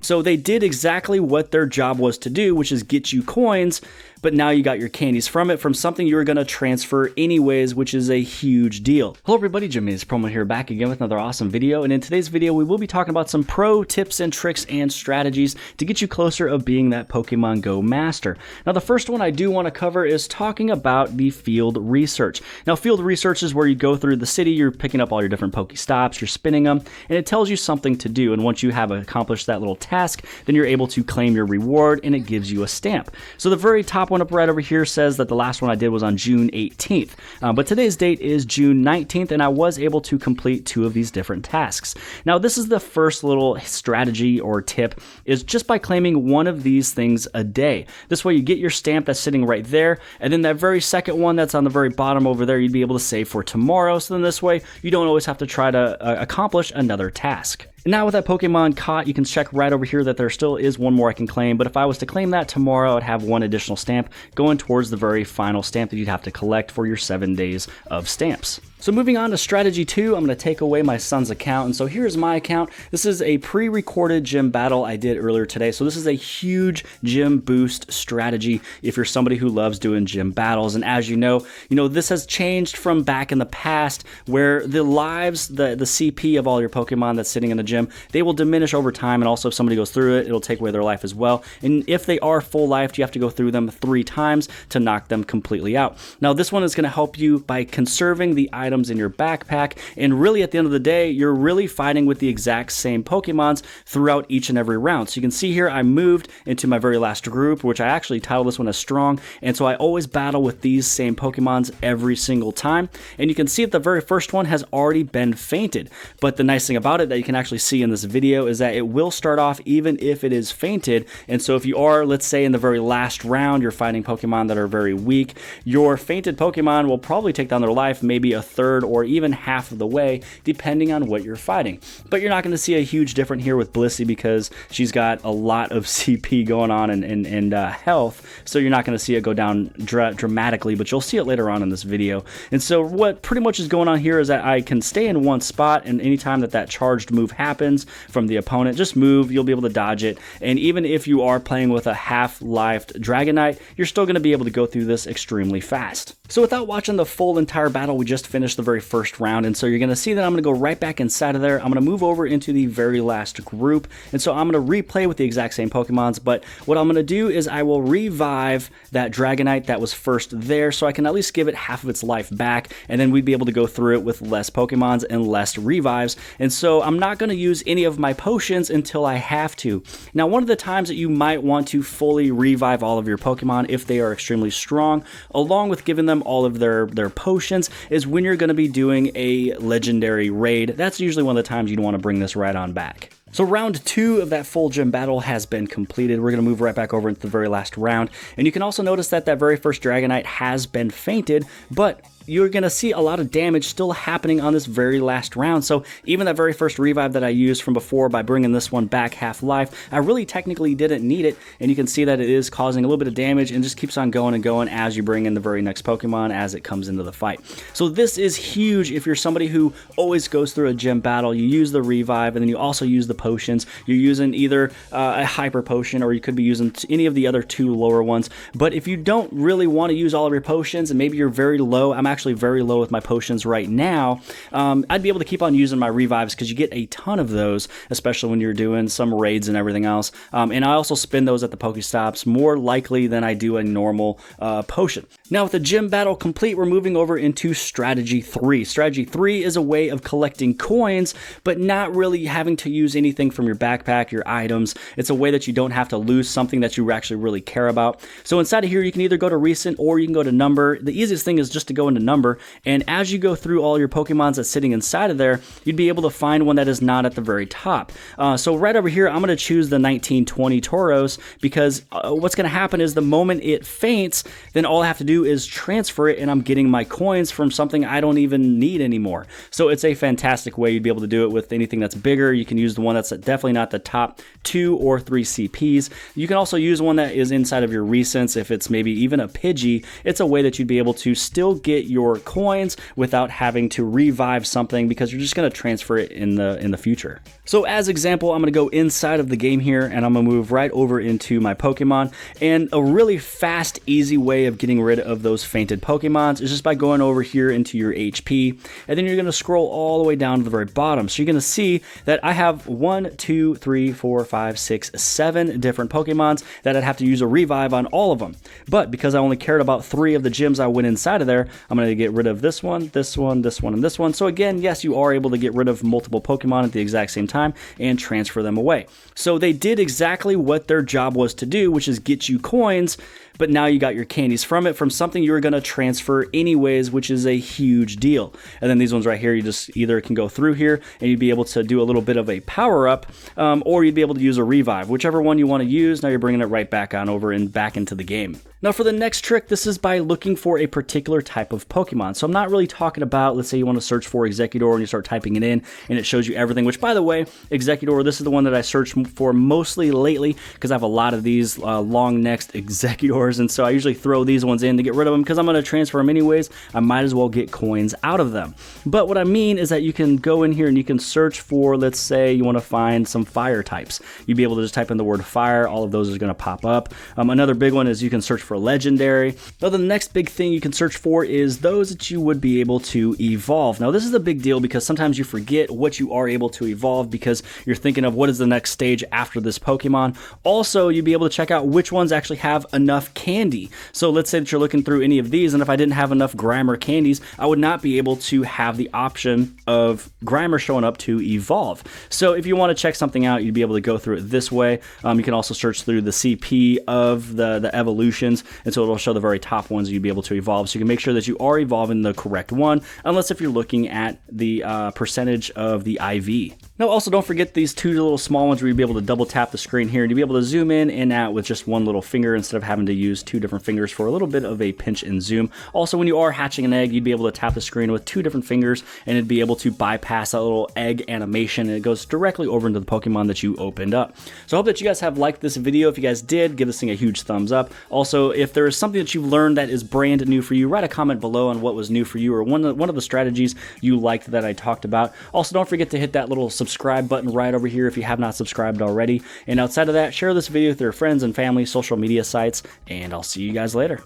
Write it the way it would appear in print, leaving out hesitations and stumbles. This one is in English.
So they did exactly what their job was to do, which is get you coins, but now you got your candies from it, from something you were going to transfer anyways, which is a huge deal. Hello everybody, jimmyispromo here, back again with another awesome video, and in today's video we will be talking about some pro tips and tricks and strategies to get you closer of being that Pokemon Go master. Now the first one I do want to cover is talking about the field research. Now field research is where you go through the city, you're picking up all your different Pokestops, you're spinning them, and it tells you something to do, and once you have accomplished that little task, then you're able to claim your reward and it gives you a stamp. So the very top one up right over here says that the last one I did was on June 18th, but today's date is June 19th, and I was able to complete 2 of these different tasks. Now this is the first little strategy or tip, is just by claiming one of these things a day. This way you get your stamp that's sitting right there, and then that very second one that's on the very bottom over there you'd be able to save for tomorrow, so then this way you don't always have to try to accomplish another task. Now with that Pokemon caught, you can check right over here that there still is one more I can claim, but if I was to claim that tomorrow, I'd have one additional stamp going towards the very final stamp that you'd have to collect for your 7 days of stamps. So moving on to strategy 2, I'm going to take away my son's account, and so here's my account. This is a pre-recorded gym battle I did earlier today, so this is a huge gym boost strategy if you're somebody who loves doing gym battles. And as you know, this has changed from back in the past where the lives, the CP of all your Pokemon that's sitting in the gym, they will diminish over time, and also if somebody goes through it, it'll take away their life as well. And if they are full life, you have to go through them 3 times to knock them completely out. Now this one is going to help you by conserving the items in your backpack, and really at the end of the day, you're really fighting with the exact same Pokemons throughout each and every round. So you can see here, I moved into my very last group, which I actually titled this one as Strong, and so I always battle with these same Pokemons every single time. And you can see that the very first one has already been fainted, but the nice thing about it that you can actually see in this video is that it will start off even if it is fainted. And so if you are, let's say in the very last round, you're fighting Pokemon that are very weak, your fainted Pokemon will probably take down their life maybe a third or even half of the way, depending on what you're fighting. But you're not going to see a huge difference here with Blissey because she's got a lot of CP going on and health, so you're not going to see it go down dramatically, but you'll see it later on in this video. And so what pretty much is going on here is that I can stay in one spot, and anytime that charged move happens from the opponent, just move, you'll be able to dodge it. And even if you are playing with a half-lifed Dragonite, you're still going to be able to go through this extremely fast. So without watching the full entire battle, we just finished the very first round, and so you're going to see that I'm going to go right back inside of there. I'm going to move over into the very last group, and so I'm going to replay with the exact same Pokemons, but what I'm going to do is I will revive that Dragonite that was first there, so I can at least give it half of its life back, and then we'd be able to go through it with less Pokemons and less revives. And so I'm not going to use any of my potions until I have to. Now one of the times that you might want to fully revive all of your Pokemon if they are extremely strong, along with giving them all of their potions, is when you're going to be doing a legendary raid. That's usually one of the times you'd want to bring this right on back. So round 2 of that full gym battle has been completed. We're going to move right back over into the very last round. And you can also notice that that very first Dragonite has been fainted, but you're going to see a lot of damage still happening on this very last round. So even that very first revive that I used from before by bringing this one back half life, I really technically didn't need it. And you can see that it is causing a little bit of damage and just keeps on going and going as you bring in the very next Pokemon as it comes into the fight. So this is huge if you're somebody who always goes through a gym battle. You use the revive, and then you also use the potions. You're using either a hyper potion, or you could be using any of the other 2 lower ones. But if you don't really want to use all of your potions, and maybe you're very low, I'm actually very low with my potions right now, I'd be able to keep on using my revives because you get a ton of those, especially when you're doing some raids and everything else. And I also spin those at the Pokestops more likely than I do a normal potion. Now with the gym battle complete, we're moving over into strategy 3. Strategy 3 is a way of collecting coins, but not really having to use anything from your backpack, your items. It's a way that you don't have to lose something that you actually really care about. So inside of here, you can either go to recent or you can go to number. The easiest thing is just to go into number, and as you go through all your Pokemons that's sitting inside of there, you'd be able to find one that is not at the very top. So right over here, I'm going to choose the 1920 Tauros because what's going to happen is the moment it faints, then all I have to do is transfer it, and I'm getting my coins from something I don't even need anymore. So it's a fantastic way. You'd be able to do it with anything that's bigger. You can use the one that's definitely not the top 2 or 3 CPs. You can also use one that is inside of your recents. If it's maybe even a Pidgey, it's a way that you'd be able to still get your coins without having to revive something, because you're just going to transfer it in the future. So as example, I'm going to go inside of the game here, and I'm going to move right over into my Pokemon. And a really fast, easy way of getting rid of those fainted Pokemons is just by going over here into your HP, and then you're going to scroll all the way down to the very bottom. So you're going to see that I have 1, 2, 3, 4, 5, 6, 7 different Pokemons that I'd have to use a revive on all of them. But because I only cared about 3 of the gyms I went inside of there, I'm going to get rid of this one, this one, this one, and this one. So again, yes, you are able to get rid of multiple Pokemon at the exact same time and transfer them away. So they did exactly what their job was to do, which is get you coins, but now you got your candies from it, from something you were going to transfer anyways, which is a huge deal. And then these ones right here, you just either can go through here and you'd be able to do a little bit of a power up, or you'd be able to use a revive, whichever one you want to use. Now you're bringing it right back on over and back into the game. Now for the next trick, this is by looking for a particular type of Pokemon. So I'm not really talking about, let's say you want to search for Executor and you start typing it in and it shows you everything, which by the way, Executor, this is the one that I search for mostly lately because I have a lot of these long-necked Executors, and so I usually throw these ones in to get rid of them because I'm going to transfer them anyways. I might as well get coins out of them. But what I mean is that you can go in here and you can search for, let's say you want to find some fire types. You'd be able to just type in the word fire, all of those are going to pop up. Another big one is you can search for legendary. Now the next big thing you can search for is those that you would be able to evolve. Now this is a big deal because sometimes you forget what you are able to evolve because you're thinking of what is the next stage after this Pokemon. Also, you'd be able to check out which ones actually have enough candy. So let's say that you're looking through any of these, and if I didn't have enough Grimer candies, I would not be able to have the option of Grimer showing up to evolve. So if you want to check something out, you'd be able to go through it this way. You can also search through the CP of the evolutions, and so it'll show the very top ones you'd be able to evolve. So you can make sure that you are evolving the correct one, unless if you're looking at the percentage of the IV. Now also don't forget these 2 little small ones where you'd be able to double tap the screen here and you'd be able to zoom in and out with just one little finger instead of having to use 2 different fingers for a little bit of a pinch and zoom. Also, when you are hatching an egg, you'd be able to tap the screen with 2 different fingers and it'd be able to bypass that little egg animation, and it goes directly over into the Pokemon that you opened up. So I hope that you guys have liked this video. If you guys did, give this thing a huge thumbs up. Also, if there is something that you've learned that is brand new for you, write a comment below on what was new for you or one of the strategies you liked that I talked about. Also, don't forget to hit that little subscribe button right over here if you have not subscribed already. And outside of that, share this video with your friends and family, social media sites, and I'll see you guys later.